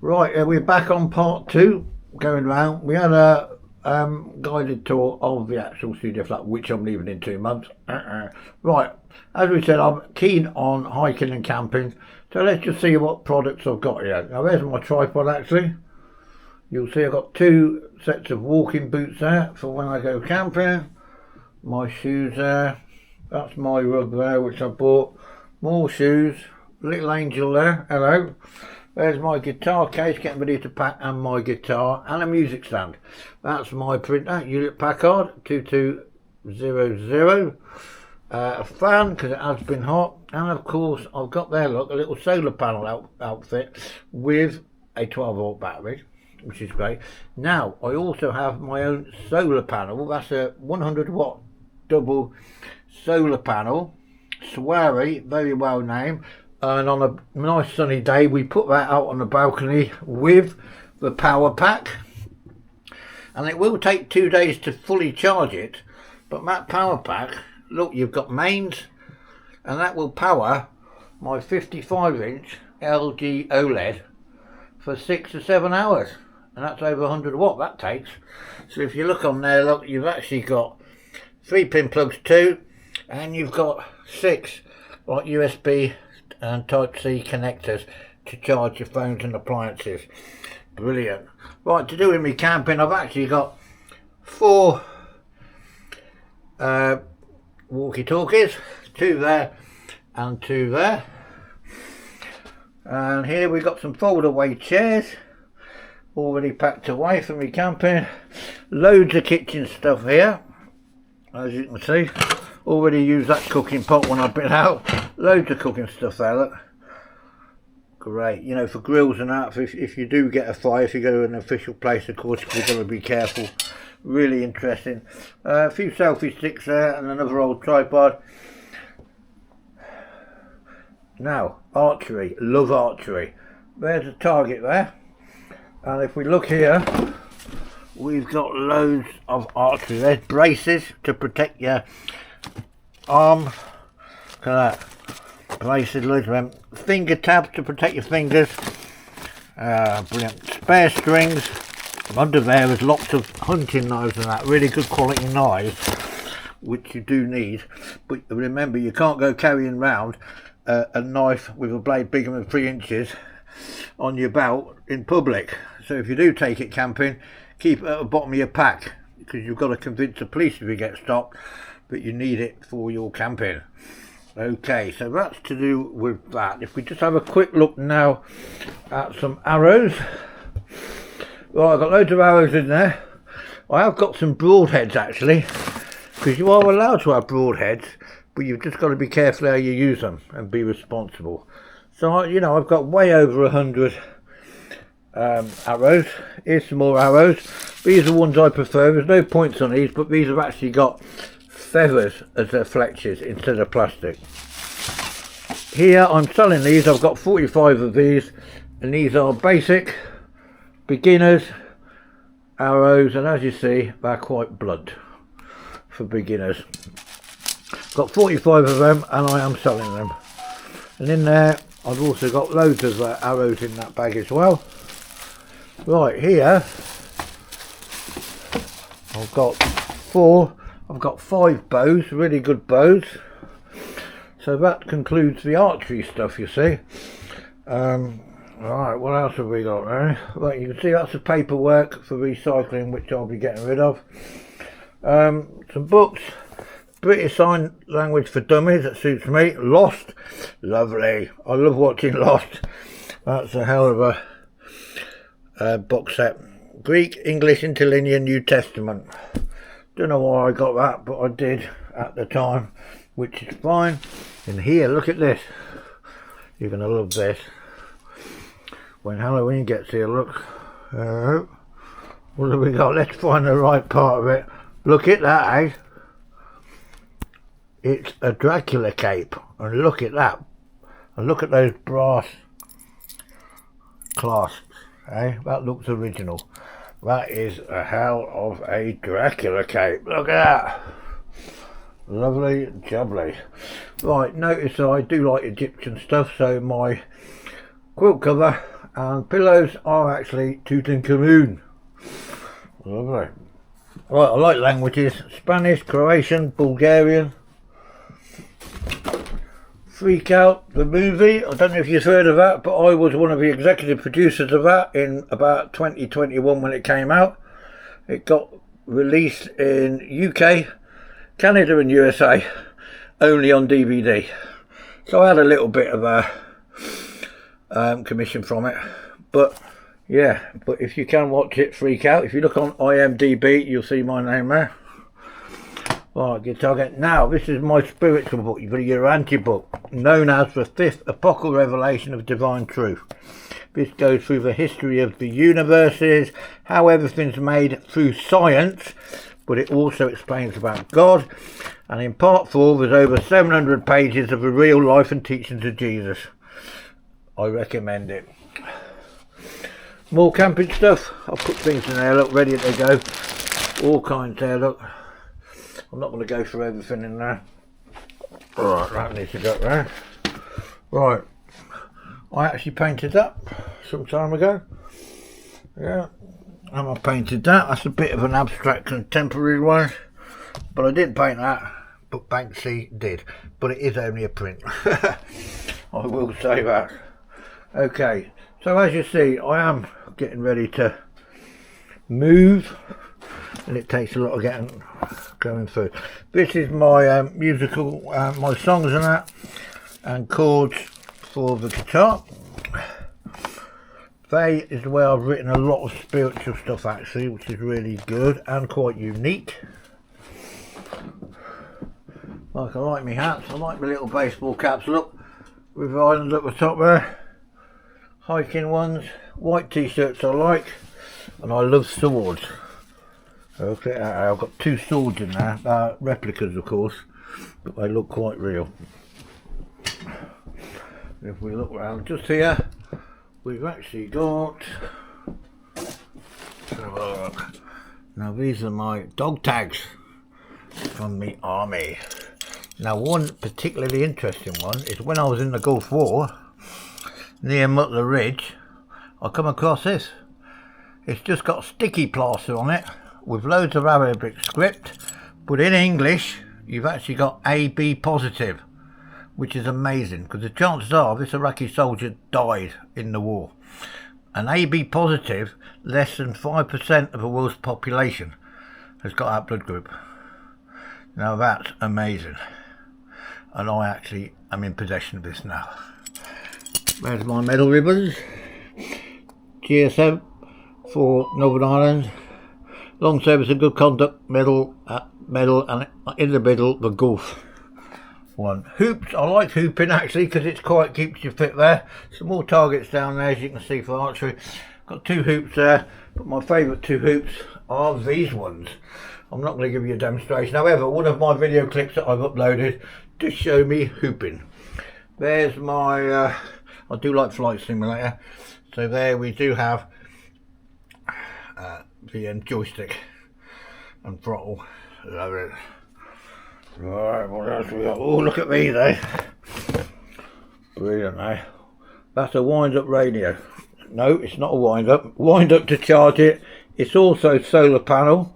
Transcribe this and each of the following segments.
Right, we're back on part two, going round. We had a guided tour of the actual studio flat, which I'm leaving in 2 months. Right, as we said, I'm keen on hiking and camping, so let's just see what products I've got here. Now, there's my tripod actually. You'll see I've got two sets of walking boots there for when I go camping. My shoes there. That's my rug there, which I bought. More shoes. Little angel there. Hello. There's my guitar case, getting ready to pack, and my guitar, and a music stand. That's my printer, Hewlett Packard 2200. A fan, because it has been hot. And of course, I've got there, look, a little solar panel outfit with a 12-volt battery, which is great. Now, I also have my own solar panel. That's a 100-watt double solar panel. Swery, very well named. And on a nice sunny day, we put that out on the balcony with the power pack. And it will take 2 days to fully charge it. But that power pack, look, you've got mains, and that will power my 55-inch LG OLED for 6 to 7 hours. And that's over 100 watt that takes. So if you look on there, look, you've actually got 3-pin plugs too, and you've got 6 like USB and Type-C connectors to charge your phones and appliances. Brilliant. Right, to do with me camping, I've actually got 4 walkie-talkies, 2 there and 2 there. And here we've got some fold-away chairs, already packed away for me camping. Loads of kitchen stuff here, as you can see. Already used that cooking pot when I've been out. Loads of cooking stuff there, look. Great, you know, for grills and that, if you do get a fire, if you go to an official place, of course, you've got to be careful. Really interesting. A few selfie sticks there and another old tripod. Now, archery. Love archery. There's a target there. And if we look here, we've got loads of archery. There's braces to protect your arm. Look at that. Braces, loads of them. Finger tabs to protect your fingers. Brilliant. Spare strings. Under there is lots of hunting knives and that. Really good quality knives, which you do need. But remember, you can't go carrying round a knife with a blade bigger than 3 inches on your belt in public. So if you do take it camping, keep it at the bottom of your pack, because you've got to convince the police if you get stopped that you need it for your camping. Okay, so that's to do with that. If we just have a quick look now at some arrows. Right, I've got loads of arrows in there. I have got some broadheads actually, because you are allowed to have broadheads, but you've just got to be careful how you use them and be responsible. So, you know, I've got way over 100 arrows. Here's some more arrows. These are the ones I prefer. There's no points on these, but these have actually got feathers as their fletches instead of plastic. Here I'm selling these. I've got 45 of these, and these are basic beginners arrows, and as you see, they're quite blunt for beginners. Got 45 of them, and I am selling them. And in there I've also got loads of arrows in that bag as well. Right, here I've got 5 bows, really good bows. So that concludes the archery stuff, you see. Right, what else have we got there? Right, you can see that's the paperwork for recycling, which I'll be getting rid of. Some books. British Sign Language for Dummies, that suits me. Lost, lovely. I love watching Lost. That's a hell of a box set. Greek, English, Interlinear, New Testament. Don't know why I got that, but I did at the time, which is fine. And here, look at this. You're going to love this. When Halloween gets here, look. What have we got? Let's find the right part of it. Look at that, eh? It's a Dracula cape. And look at that. And look at those brass clasps, eh? That looks original. That is a hell of a Dracula cape. Look at that. Lovely jubbly. Right, notice I do like Egyptian stuff, so my quilt cover and pillows are actually Tutankhamun. Lovely. Right, I like languages: Spanish, Croatian, Bulgarian. Freak Out, the movie. I don't know if you've heard of that, but I was one of the executive producers of that in about 2021 when it came out. It got released in UK, Canada and USA, only on DVD. So I had a little bit of a commission from it. But yeah, but if you can watch it, Freak Out. If you look on IMDb, you'll see my name there. Right, good target. Now, this is my spiritual book, your Urantia book, known as the Fifth Apocalyptic Revelation of Divine Truth. This goes through the history of the universes, how everything's made through science, but it also explains about God. And in part 4, there's over 700 pages of the real life and teachings of Jesus. I recommend it. More camping stuff. I'll put things in there, look, ready to go. All kinds there, look. I'm not going to go through everything in there. Right, that needs to go there. Right, I actually painted that some time ago. Yeah, and I painted that. That's a bit of an abstract contemporary one, but I didn't paint that, but Banksy did. But it is only a print. I will say that. Okay, so as you see, I am getting ready to move, and it takes a lot of going through. This is my musical, my songs and that, and chords for the guitar. They is where I've written a lot of spiritual stuff actually, which is really good and quite unique. Like I like my hats, I like my little baseball caps, look, with islands at the top there. Hiking ones, white t-shirts I like, and I love swords. Okay, I've got 2 swords in there, replicas of course, but they look quite real. If we look around just here, we've actually got, now these are my dog tags from the army. Now one particularly interesting one is when I was in the Gulf War, near Mutler Ridge, I come across this. It's just got sticky plaster on it, with loads of Arabic script, but in English you've actually got AB positive, which is amazing because the chances are this Iraqi soldier died in the war. And AB positive, less than 5% of the world's population has got that blood group. Now that's amazing, and I actually am in possession of this now. There's my medal ribbons. GSM for Northern Ireland. Long service and good conduct medal, and in the middle the Gulf one. Hoops, I like hooping actually because it's quite keeps you fit there. Some more targets down there as you can see for archery. Got 2 hoops there, but my favourite 2 hoops are these ones. I'm not going to give you a demonstration, however one of my video clips that I've uploaded to show me hooping. There's my, I do like Flight Simulator, so there we do have the joystick and throttle. Love it. Right, what else we got? Oh, look at these, eh? Brilliant, eh? That's a wind-up radio. No, it's not a wind-up. Wind-up to charge it. It's also solar panel.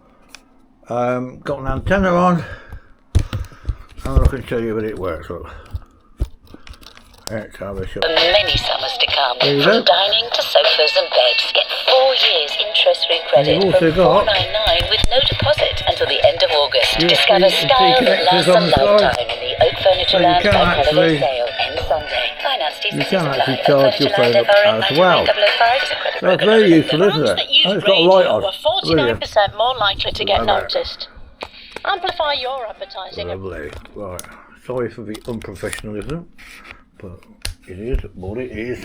Got an antenna on. And I can show you that it works. Look. Let's have a shot. For many summers to come, from dining to sofas and beds, get 4 years interest-free credit from $4.99 with no deposit until the end of August. Discover style that lasts a lifetime in the Oak Furniture Land Bank Holiday Sale end Sunday. Finance you can actually charge your phone up as well. That's very useful, isn't it? And it's got a light on. 49% more likely to get noticed. Amplify your advertising. Lovely. Right. Sorry for the unprofessionalism, but it is what it is.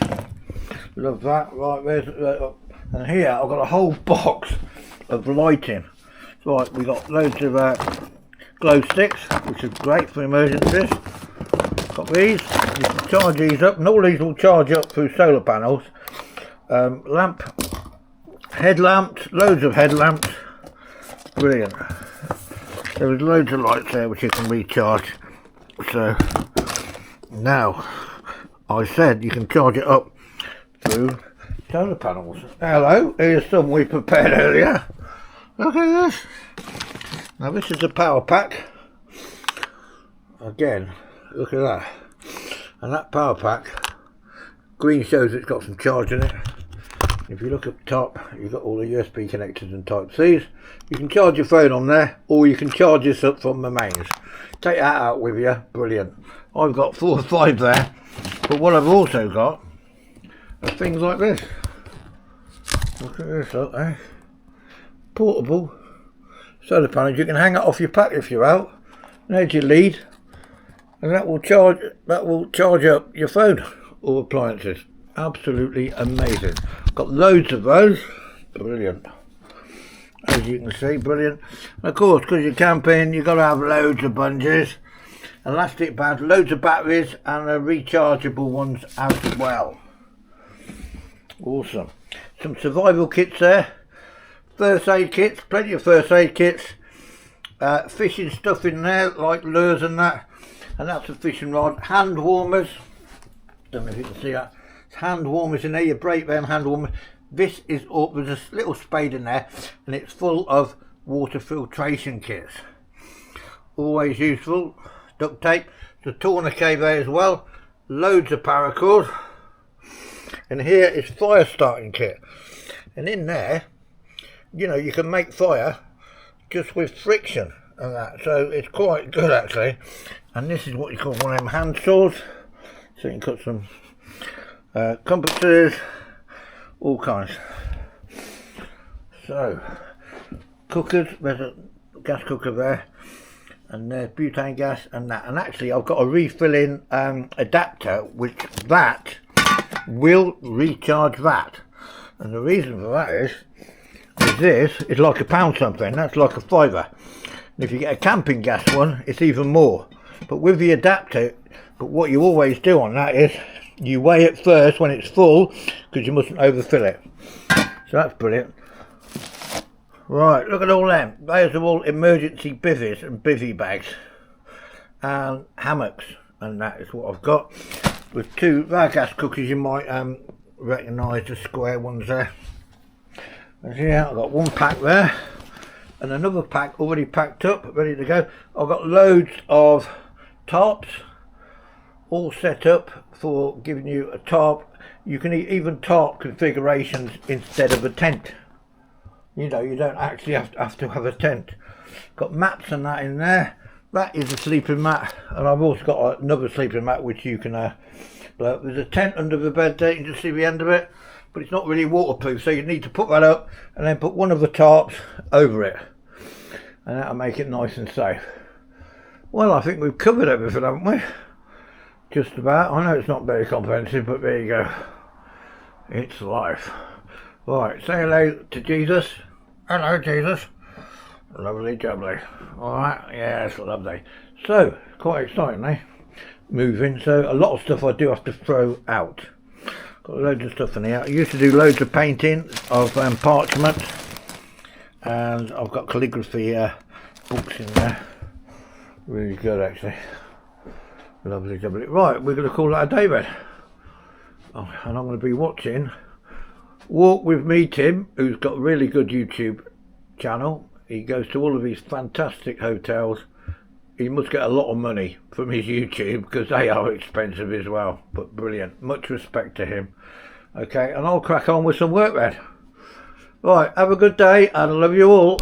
Love that. Right, there's and here I've got a whole box of lighting. Right, we got loads of glow sticks, which is great for emergencies. Got these. You can charge these up, and all these will charge up through solar panels. Headlamps, loads of headlamps. Brilliant. There's loads of lights there which you can recharge. So now I said you can charge it up through solar panels. Hello, here's some we prepared earlier. Look at this. Now this is a power pack. Again, look at that. And that power pack, green shows it's got some charge in it. If you look up top, you've got all the USB connectors and Type-Cs. You can charge your phone on there, or you can charge this up from the mains. Take that out with you, brilliant. I've got 4 or 5 there, but what I've also got are things like this. Look at this up there. Portable solar panels. You can hang it off your pack if you're out. There's your lead, and that will charge up your phone or appliances. Absolutely amazing. Got loads of those. Brilliant. As you can see, brilliant. And of course, because you're camping, you've got to have loads of bungees, elastic bands, loads of batteries, and rechargeable ones as well. Awesome. Some survival kits there. First aid kits, plenty of first aid kits. Fishing stuff in there, like lures and that. And that's a fishing rod. Hand warmers. Don't know if you can see that. Hand warmers in there, you break them hand warmers. This is all, there's a little spade in there, and it's full of water filtration kits. Always useful. Duct tape, the tourniquet there as well. Loads of paracord. And here is fire starting kit. And in there, you know, you can make fire just with friction and that. So it's quite good actually. And this is what you call one of them hand saws. So you can cut some compasses, all kinds. So cookers, there's a gas cooker there, and there's butane gas and that. And actually I've got a refilling adapter which that will recharge that. And the reason for that is this is like £1 something, that's like a £5. And if you get a camping gas one, it's even more. But with the adapter, but what you always do on that is you weigh it first when it's full, because you mustn't overfill it. So that's brilliant. Right, look at all them. Those are all emergency bivvies and bivvy bags. And hammocks. And that is what I've got. With 2 gas cookers, you might recognise the square ones there. And yeah, I've got 1 pack there. And another pack already packed up, ready to go. I've got loads of tarps. All set up for giving you a tarp. You can even tarp configurations instead of a tent. You know, you don't actually have to have a tent. Got mats and that in there. That is a sleeping mat, and I've also got another sleeping mat which you can blow up. There's a tent under the bed there, you can just see the end of it, but it's not really waterproof, so you need to put that up and then put one of the tarps over it, and that'll make it nice and safe. Well, I think we've covered everything, haven't we? Just about. I know it's not very comprehensive, but there you go. It's life. Right, say hello to Jesus. Hello, Jesus. Lovely jubbly. Alright, yes, lovely. So, quite exciting, eh? Moving. So, a lot of stuff I do have to throw out. Got loads of stuff in here. I used to do loads of painting of parchment. And I've got calligraphy books in there. Really good, actually. Lovely jubbly. Right, we're going to call that a day then. Oh, and I'm going to be watching Walk With Me Tim, who's got a really good YouTube channel. He goes to all of these fantastic hotels. He must get a lot of money from his YouTube because they are expensive as well, but brilliant. Much respect to him. Okay, and I'll crack on with some work then. Right, have a good day and I love you all.